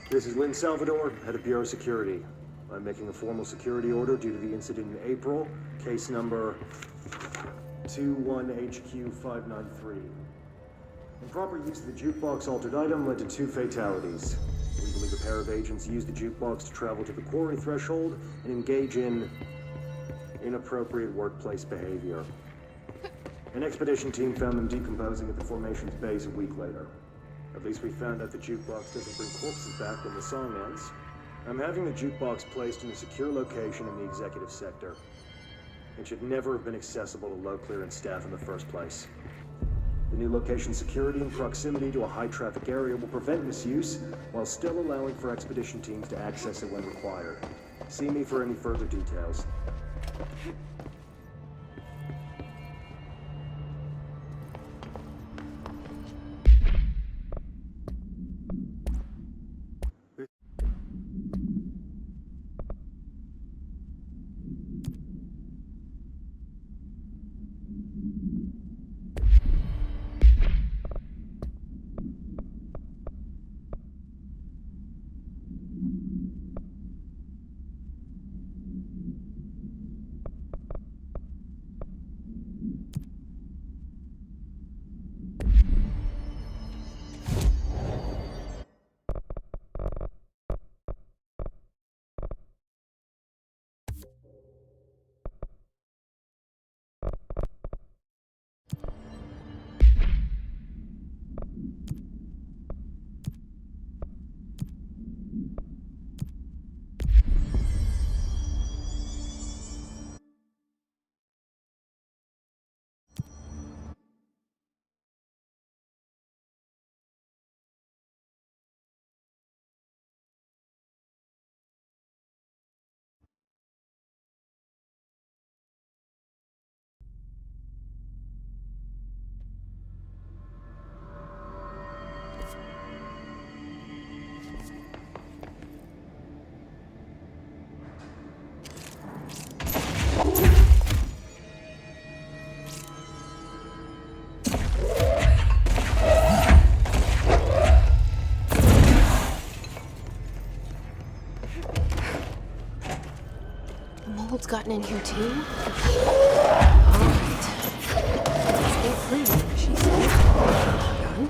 This is Lynn Salvador, head of Bureau Security. I'm making a formal security order due to the incident in April, case number 21HQ593. Improper use of the jukebox altered item led to 2 fatalities. We believe a pair of agents used the jukebox to travel to the quarry threshold and engage in inappropriate workplace behavior. An expedition team found them decomposing at the formation's base a week later. At least we found out the jukebox doesn't bring corpses back when the song ends. I'm having the jukebox placed in a secure location in the executive sector. It should never have been accessible to low clearance staff in the first place. The new location's security and proximity to a high-traffic area will prevent misuse, while still allowing for expedition teams to access it when required. See me for any further details. Mold's gotten in here too? Alright. Stay clean, she said. Gun.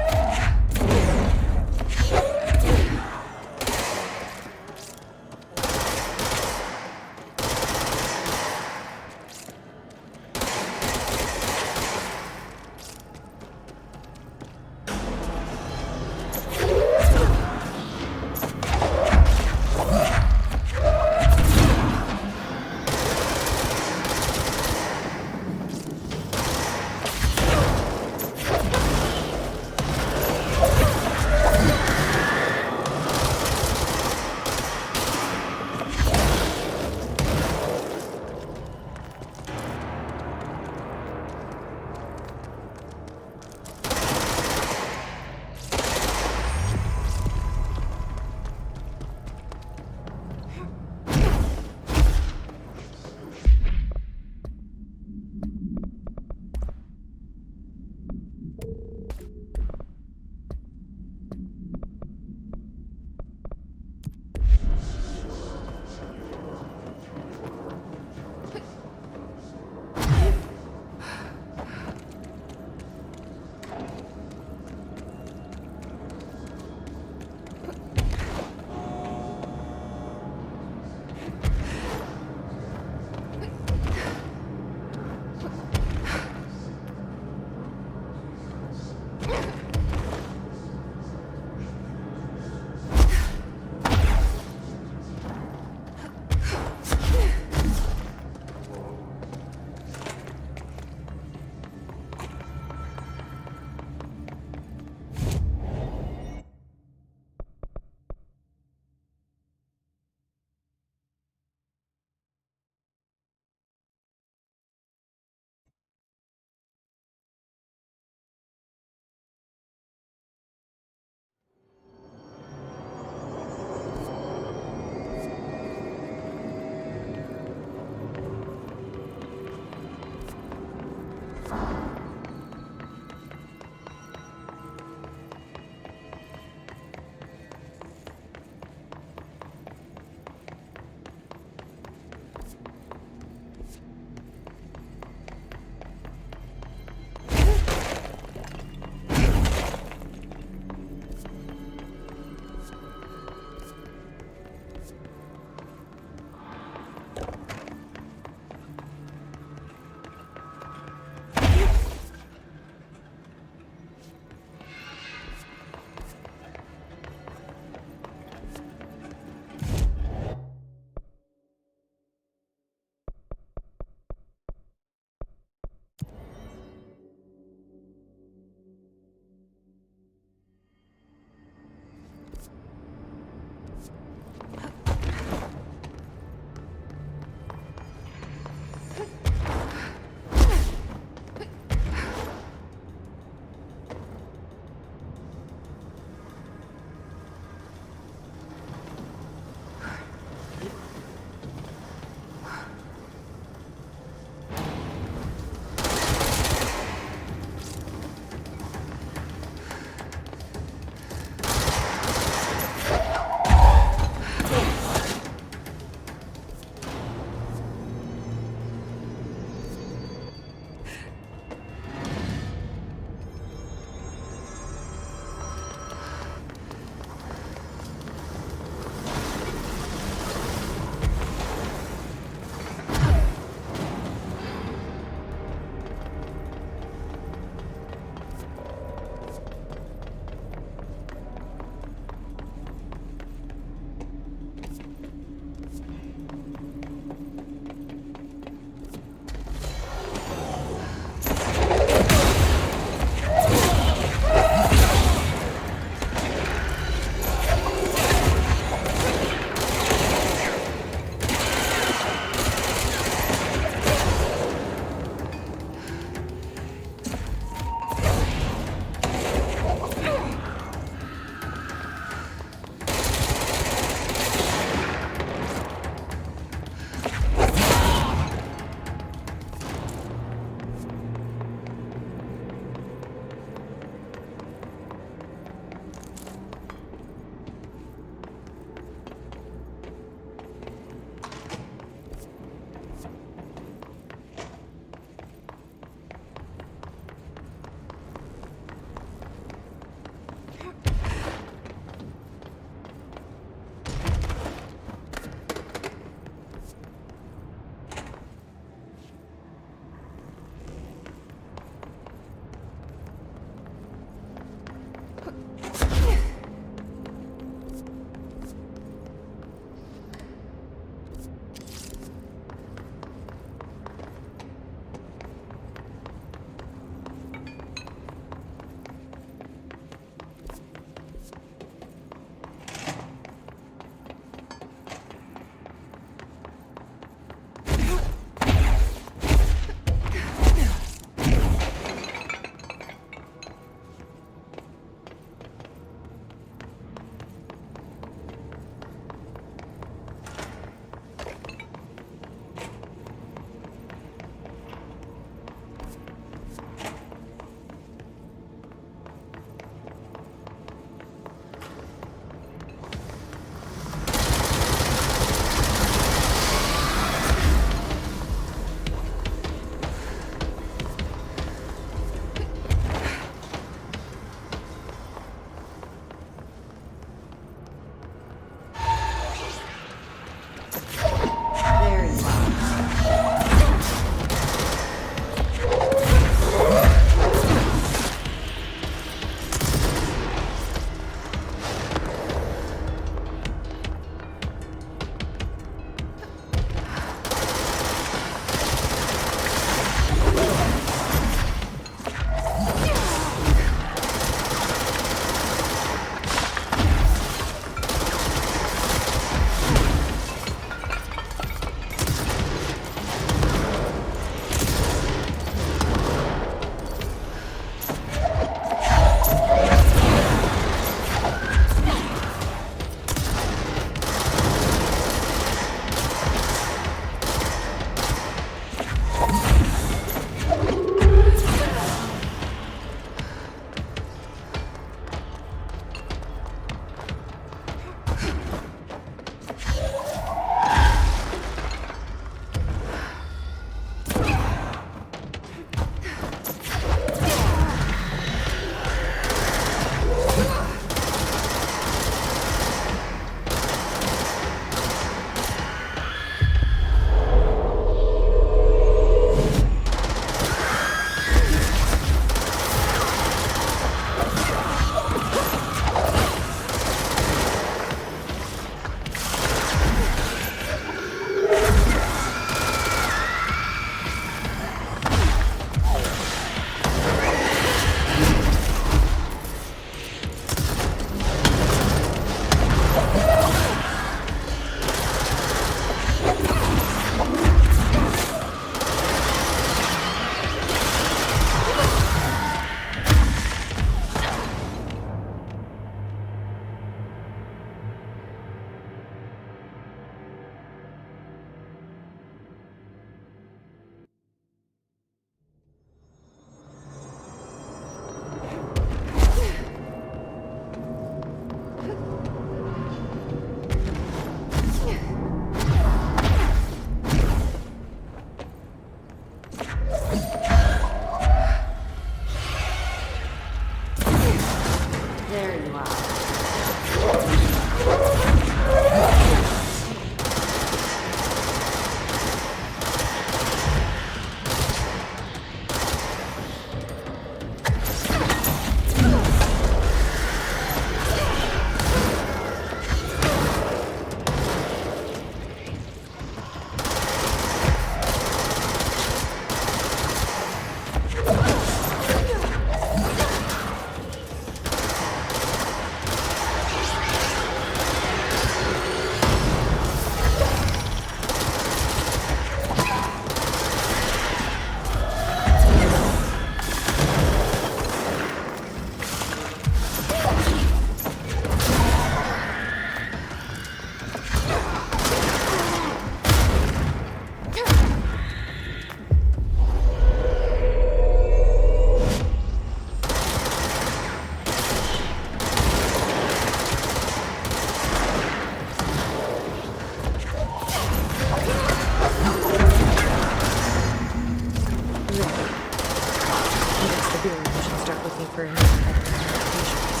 looking for any identifications.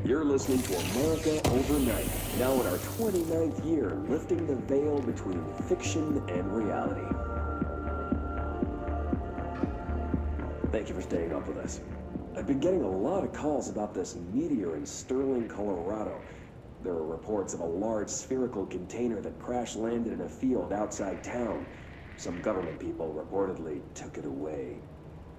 You're listening to America Overnight, now in our 29th year, lifting the veil between fiction and reality. Thank you for staying up with us. I've been getting a lot of calls about this meteor in Sterling, Colorado. There are reports of a large spherical container that crash-landed in a field outside town. Some government people reportedly took it away.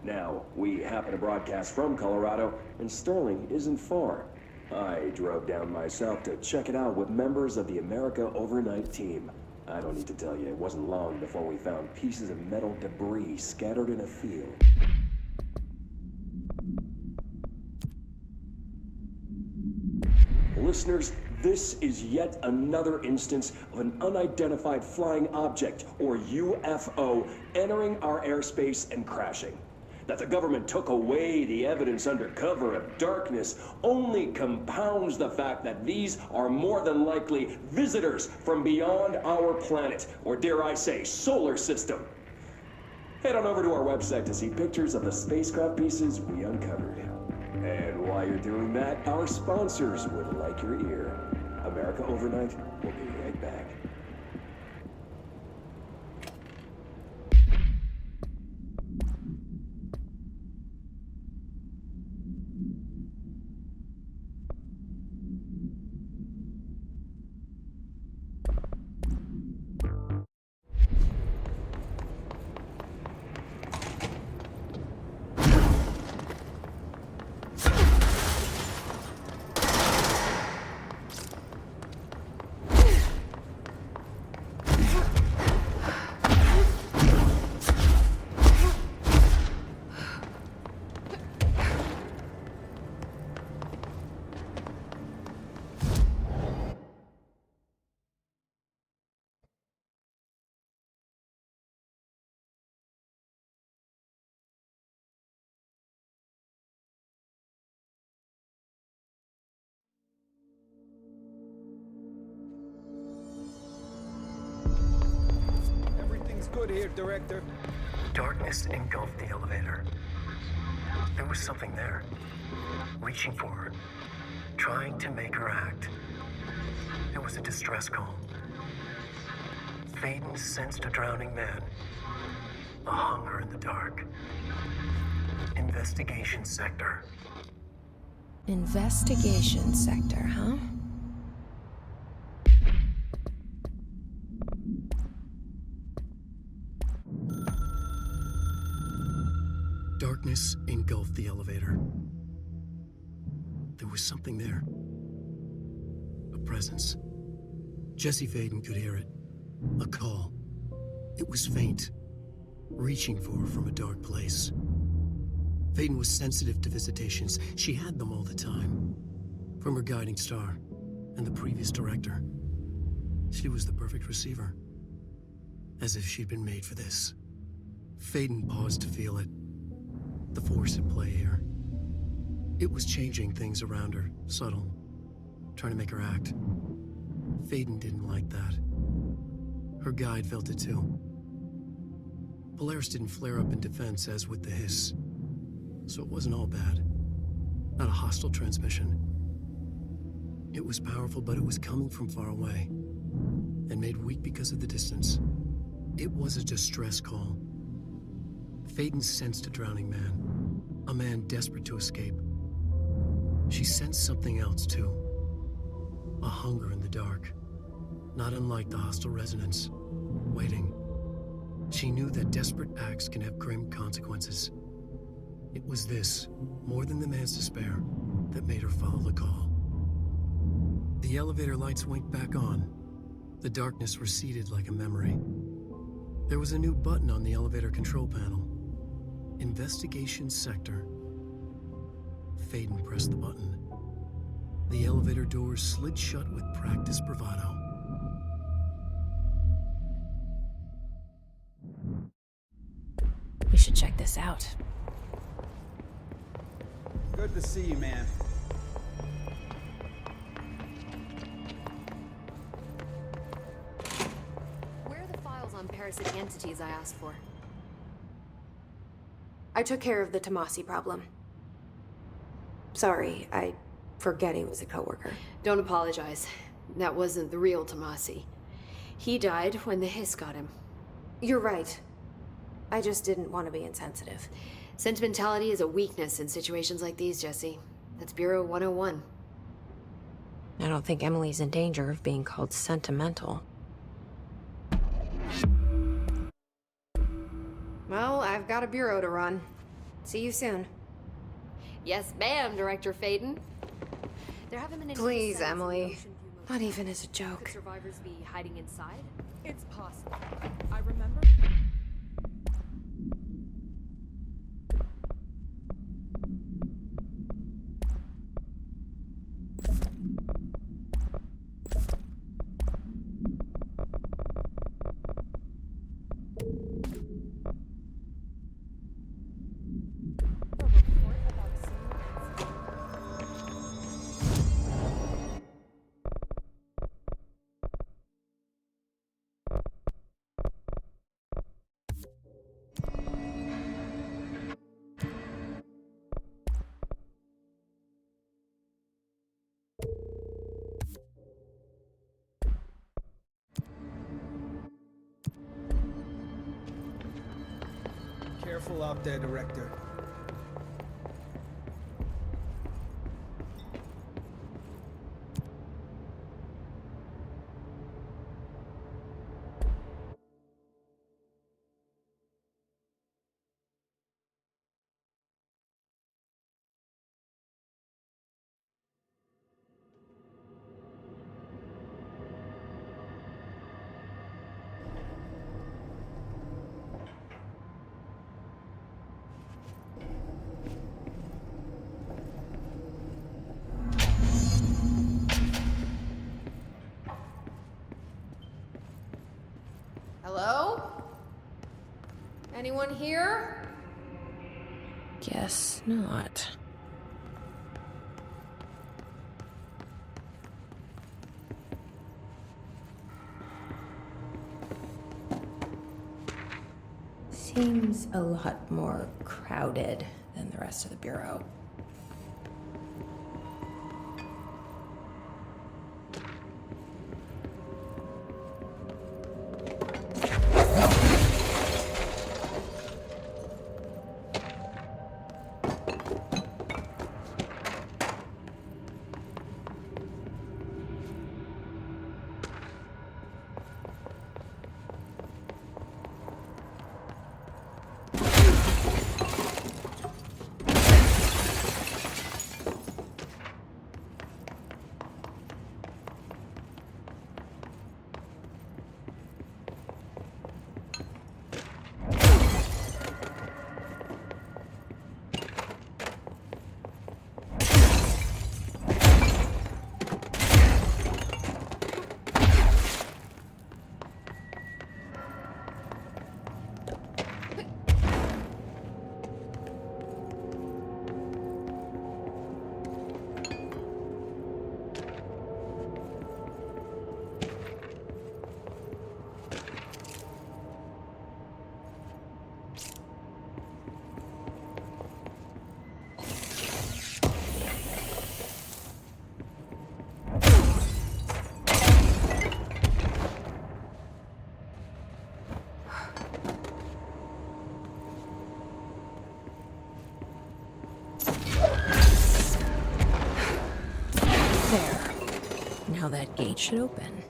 Now, we happen to broadcast from Colorado, and Sterling isn't far. I drove down myself to check it out with members of the America Overnight team. I don't need to tell you, it wasn't long before we found pieces of metal debris scattered in a field. Listeners, this is yet another instance of an unidentified flying object, or UFO, entering our airspace and crashing. That the government took away the evidence under cover of darkness only compounds the fact that these are more than likely visitors from beyond our planet, or dare I say, solar system. Head on over to our website to see pictures of the spacecraft pieces we uncovered. And while you're doing that, our sponsors would like your ear. America Overnight will be right back. Good here, Director. Darkness engulfed the elevator. There was something there, reaching for her, trying to make her act. It was a distress call. Faden sensed a drowning man, a hunger in the dark. Investigation sector. Investigation sector, huh? Darkness engulfed the elevator. There was something there. A presence. Jesse Faden could hear it. A call. It was faint, reaching for her from a dark place. Faden was sensitive to visitations. She had them all the time. From her guiding star and the previous director. She was the perfect receiver. As if she'd been made for this. Faden paused to feel it. The force at play here. It was changing things around her, subtle, trying to make her act. Faden didn't like that. Her guide felt it too. Polaris didn't flare up in defense as with the hiss, so it wasn't all bad. Not a hostile transmission. It was powerful, but it was coming from far away, and made weak because of the distance. It was a distress call. Faden sensed a drowning man. A man desperate to escape. She sensed something else, too. A hunger in the dark, not unlike the hostile residents, waiting. She knew that desperate acts can have grim consequences. It was this, more than the man's despair, that made her follow the call. The elevator lights winked back on. The darkness receded like a memory. There was a new button on the elevator control panel. Investigation Sector. Faden pressed the button. The elevator doors slid shut with practiced bravado. We should check this out. Good to see you, man. Where are the files on parasitic entities I asked for? I took care of the Tomasi problem. Sorry, I forget he was a coworker. Don't apologize. That wasn't the real Tomasi. He died when the hiss got him. You're right. I just didn't want to be insensitive. Sentimentality is a weakness in situations like these, Jesse. That's Bureau 101. I don't think Emily's in danger of being called sentimental. Well, I've got a bureau to run. See you soon. Yes, ma'am, Director Faden. There haven't been any Please, cells in the Emily. ocean view Not even as a Could joke. survivors be hiding inside? It's possible. I remember. Careful out there, Director. Hello? Anyone here? Guess not. Seems a lot more crowded than the rest of the bureau. how that gate should open.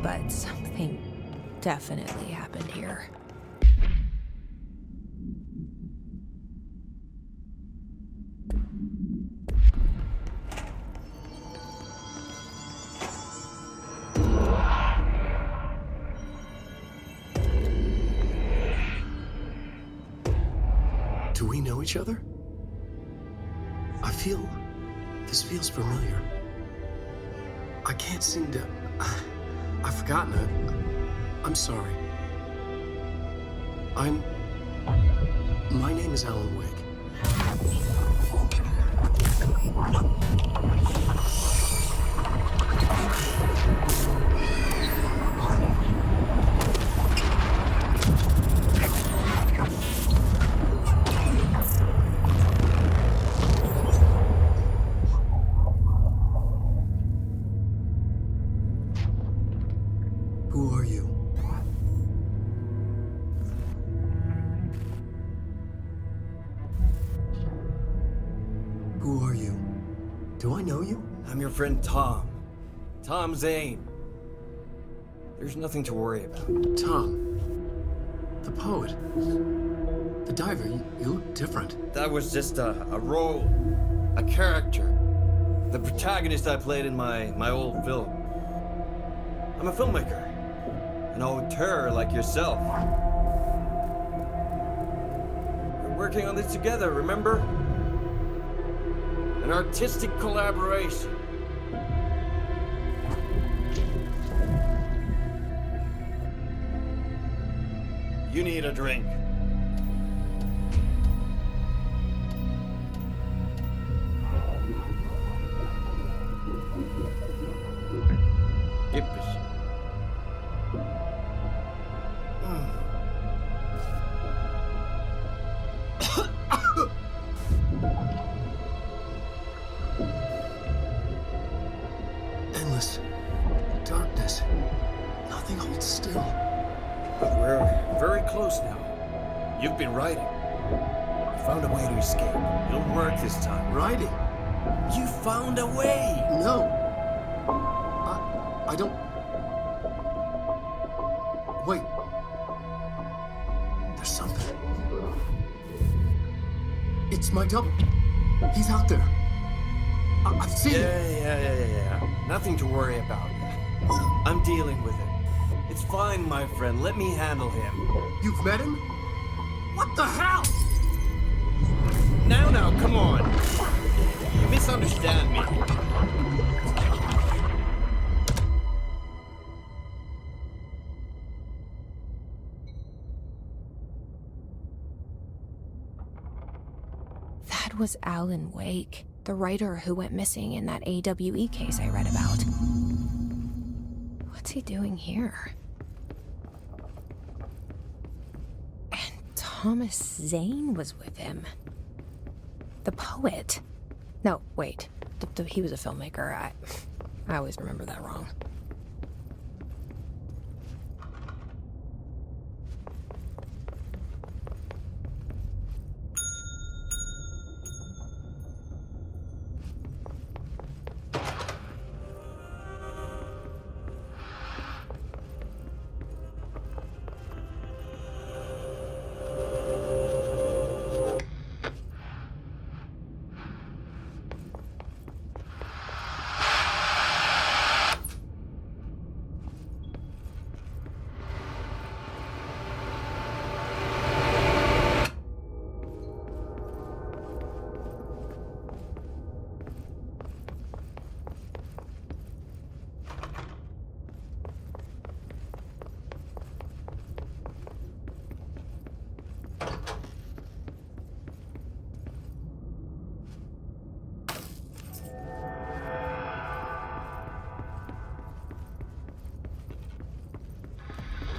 But something definitely happened here. Do we know each other? This feels familiar. I can't seem to... I've forgotten it. I'm sorry. My name is Alan Wake. Who are you? Who are you? Do I know you? I'm your friend Tom. Tom Zane. There's nothing to worry about. Tom. The poet. The diver. You look different. That was just a role. A character. The protagonist I played in my old film. I'm a filmmaker. An auteur like yourself. We're working on this together, remember? An artistic collaboration. You need a drink. Endless darkness. Nothing holds still. But we're very close now. You've been writing. You found a way to escape. It'll work this time. Writing? You found a way! No. I don't... Wait. There's something. It's my double. He's out there. I've seen him. Yeah. Nothing to worry about. I'm dealing with it. It's fine, my friend. Let me handle him. You've met him? What the hell? Now, come on. You misunderstand me. That was Alan Wake, the writer who went missing in that AWE case I read about. What's he doing here? And Thomas Zane was with him. The poet. No, wait. He was a filmmaker. I always remember that wrong.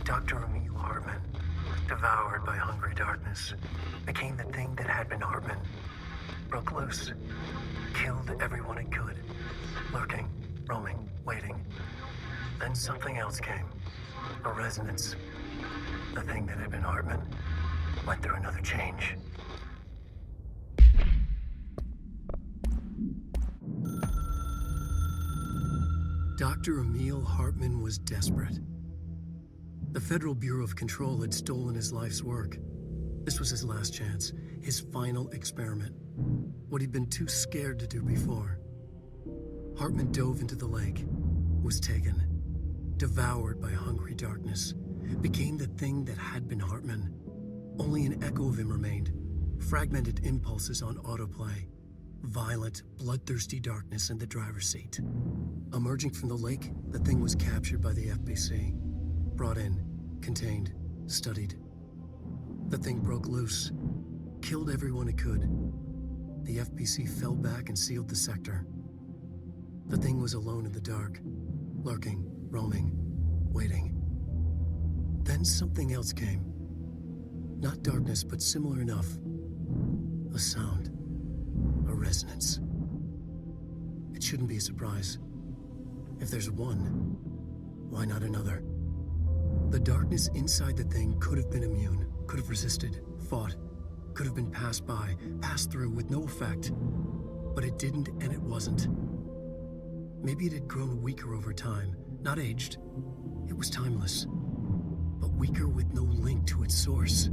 Dr. Emil Hartman, devoured by hungry darkness, became the thing that had been Hartman. Broke loose, killed everyone it could, lurking, roaming, waiting. Then something else came, a resonance. The thing that had been Hartman went through another change. Dr. Emil Hartman was desperate. The Federal Bureau of Control had stolen his life's work. This was his last chance, his final experiment. What he'd been too scared to do before. Hartman dove into the lake, was taken, devoured by hungry darkness, became the thing that had been Hartman. Only an echo of him remained, fragmented impulses on autoplay, violent, bloodthirsty darkness in the driver's seat. Emerging from the lake, the thing was captured by the FBC. Brought in, contained, studied. The thing broke loose, killed everyone it could. The FBC fell back and sealed the sector. The thing was alone in the dark, lurking, roaming, waiting. Then something else came. Not darkness, but similar enough. A sound, a resonance. It shouldn't be a surprise. If there's one, why not another? The darkness inside the thing could have been immune, could have resisted, fought, could have been passed by, passed through with no effect. But it didn't, and it wasn't. Maybe it had grown weaker over time, not aged. It was timeless, but weaker with no link to its source.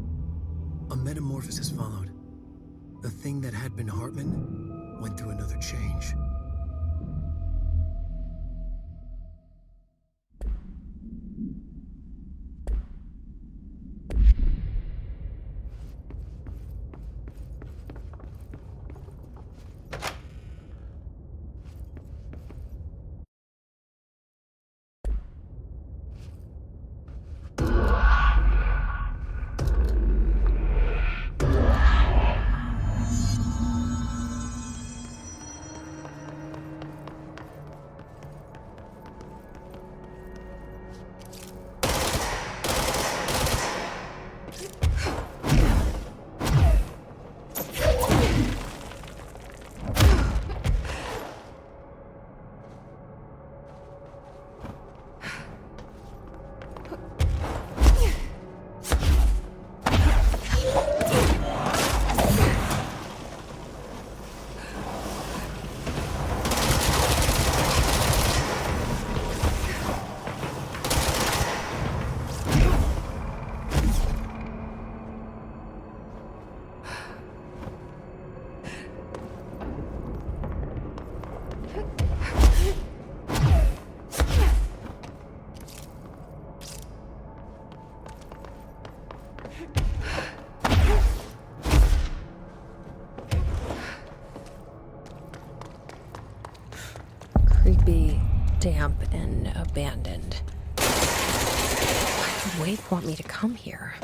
A metamorphosis followed. The thing that had been Hartman went through another change. abandoned. Why would Wake want me to come here?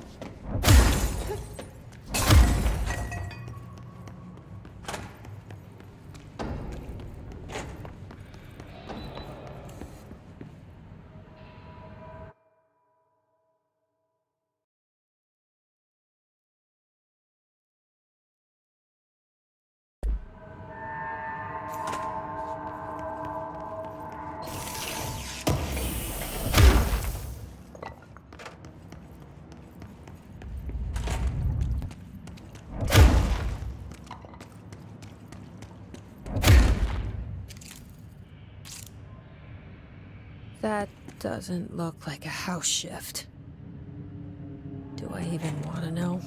That doesn't look like a house shift. Do I even want to know?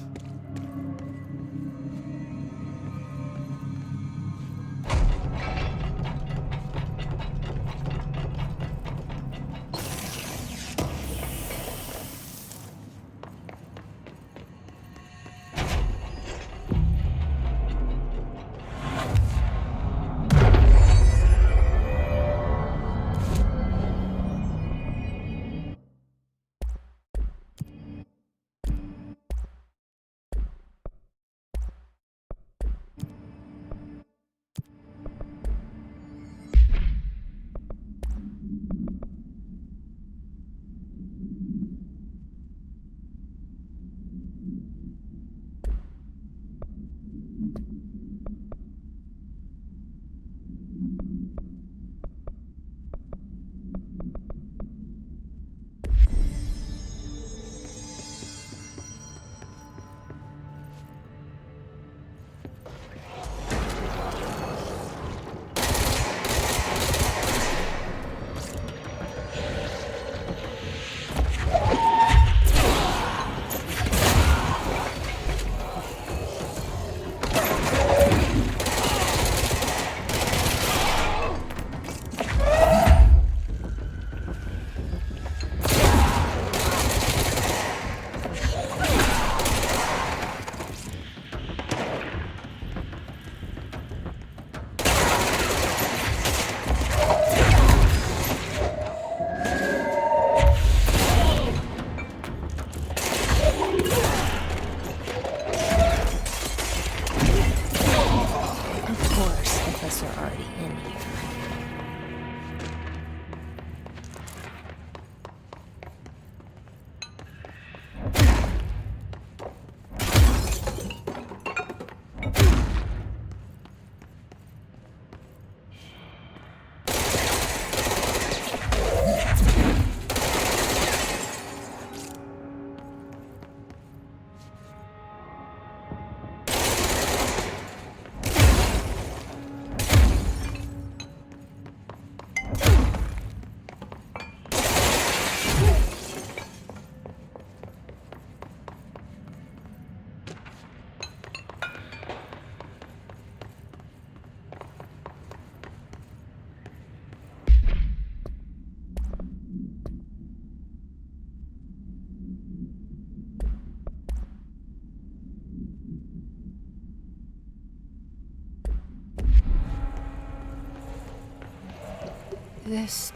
This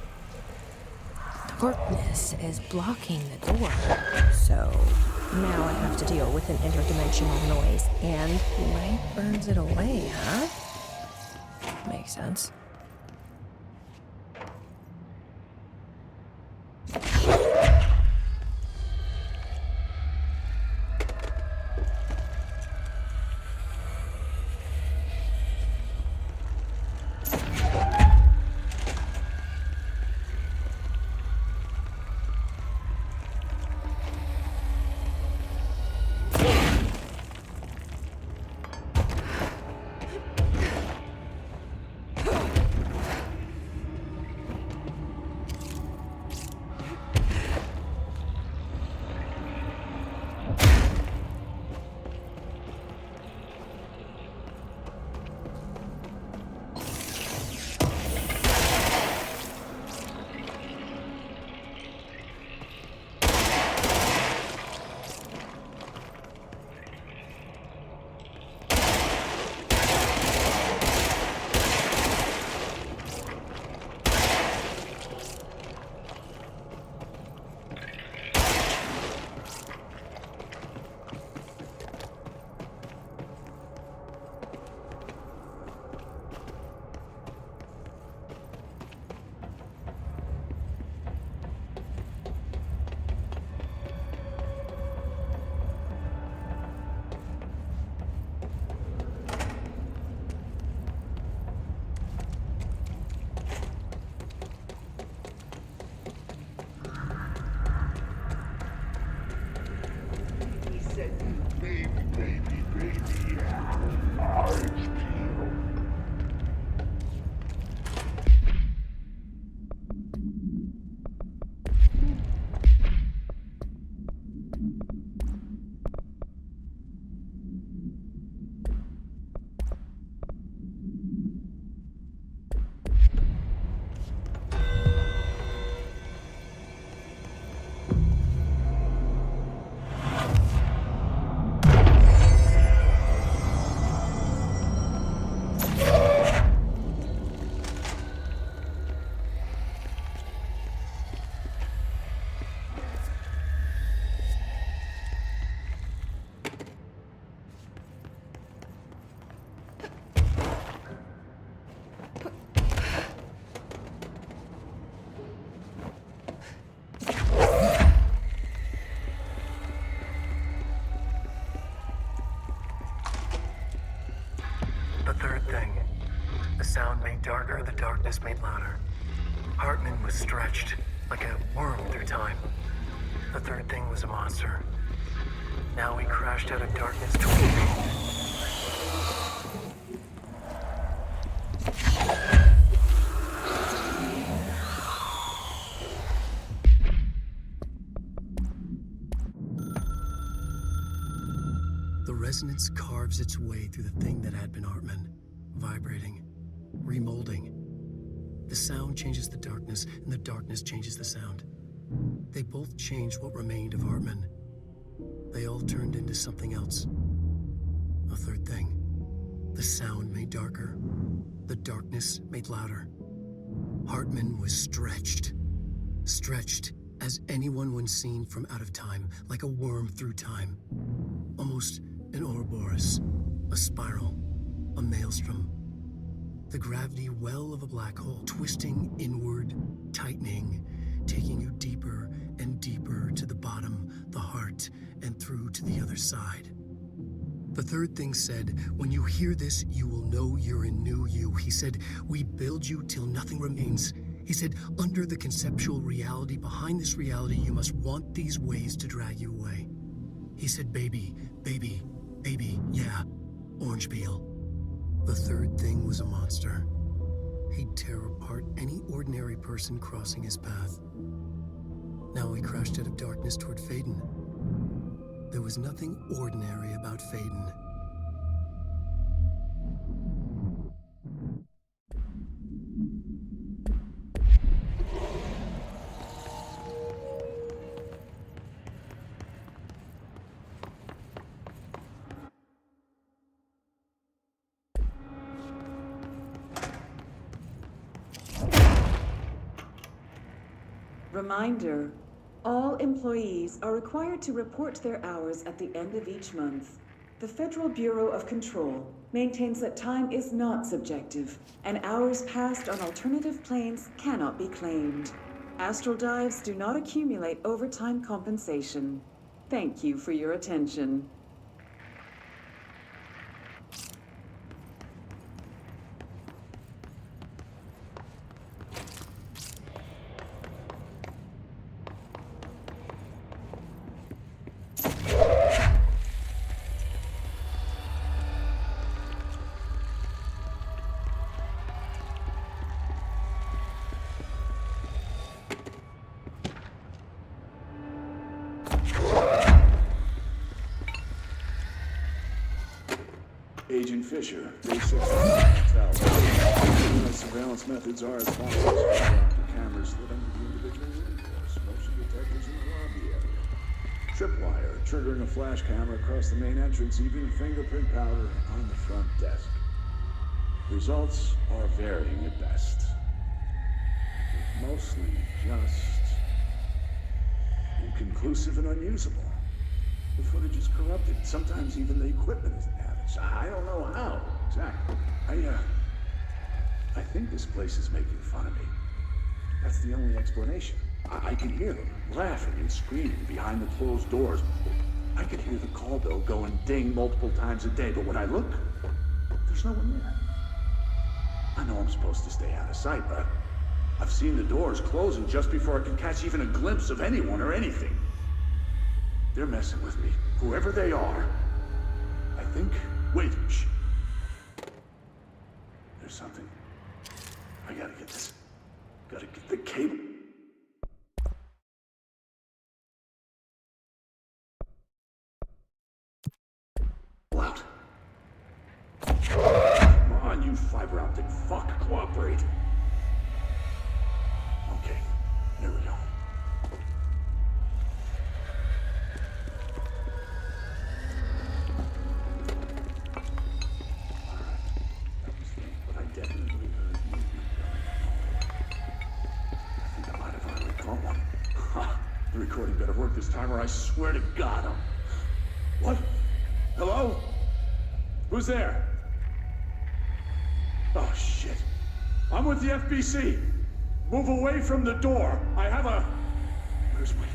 darkness is blocking the door. So now I have to deal with an interdimensional noise, and light burns it away, huh? Makes sense. sound made darker, the darkness made louder. Hartman was stretched, like a worm through time. The third thing was a monster. Now he crashed out of darkness toward fate. The resonance carves its way through the thing that had been Hartman, vibrating, remolding. The sound changes the darkness, and the darkness changes the sound. They both changed what remained of Hartman. They all turned into something else. A third thing. The sound made darker. The darkness made louder. Hartman was stretched. Stretched as anyone when seen from out of time, like a worm through time. Almost an Ouroboros, a spiral, a maelstrom. The gravity well of a black hole, twisting inward, tightening, taking you deeper and deeper to the bottom, the heart, and through to the other side. The third thing said, when you hear this, you will know you're in new you. He said, we build you till nothing remains. He said, under the conceptual reality, behind this reality, you must want these ways to drag you away. He said, baby, baby, baby, yeah, orange peel. The third thing was a monster. He'd tear apart any ordinary person crossing his path. Now he crashed out of darkness toward Faden. There was nothing ordinary about Faden. Reminder, all employees are required to report their hours at the end of each month. The Federal Bureau of Control maintains that time is not subjective, and hours passed on alternative planes cannot be claimed. Astral dives do not accumulate overtime compensation. Thank you for your attention. Agent Fisher, Day 6 Tower. Surveillance methods are as follows. The cameras lit under the individual windows, motion detectors in the lobby area. Tripwire, triggering a flash camera across the main entrance, even fingerprint powder on the front desk. Results are varying at best. Mostly just inconclusive and unusable. The footage is corrupted. Sometimes even the equipment isn't damaged. I don't know how exactly. I think this place is making fun of me. That's the only explanation. I can hear them laughing and screaming behind the closed doors. I could hear the call bell going ding multiple times a day, but when I look, there's no one there. I know I'm supposed to stay out of sight, but I've seen the doors closing just before I can catch even a glimpse of anyone or anything. They're messing with me, whoever they are. I think... Wait, shh. There's something. I gotta get this. Gotta get the cable. Out. Come on, you fiber optic fuck, cooperate. Okay, there we go. The recording better work this time or I swear to God I'm... What? Hello? Who's there? Oh, shit. I'm with the FBC. Move away from the door. I have a... Where's my...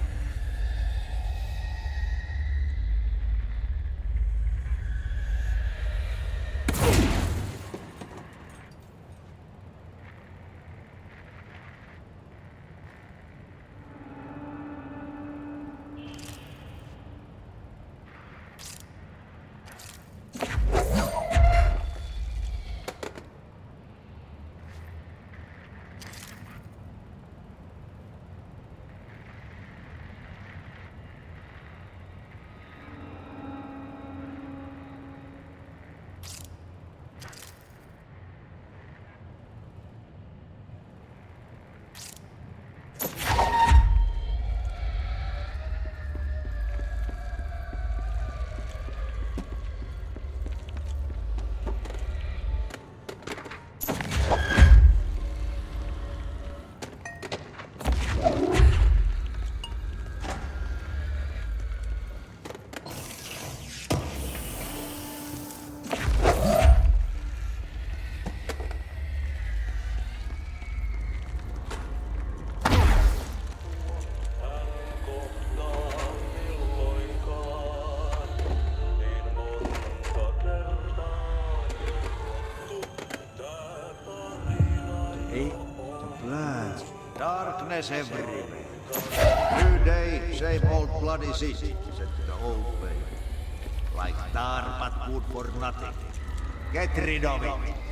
darkness everywhere. New day, same old bloody city, said the old way. Like tar but good for nothing. Get rid of it.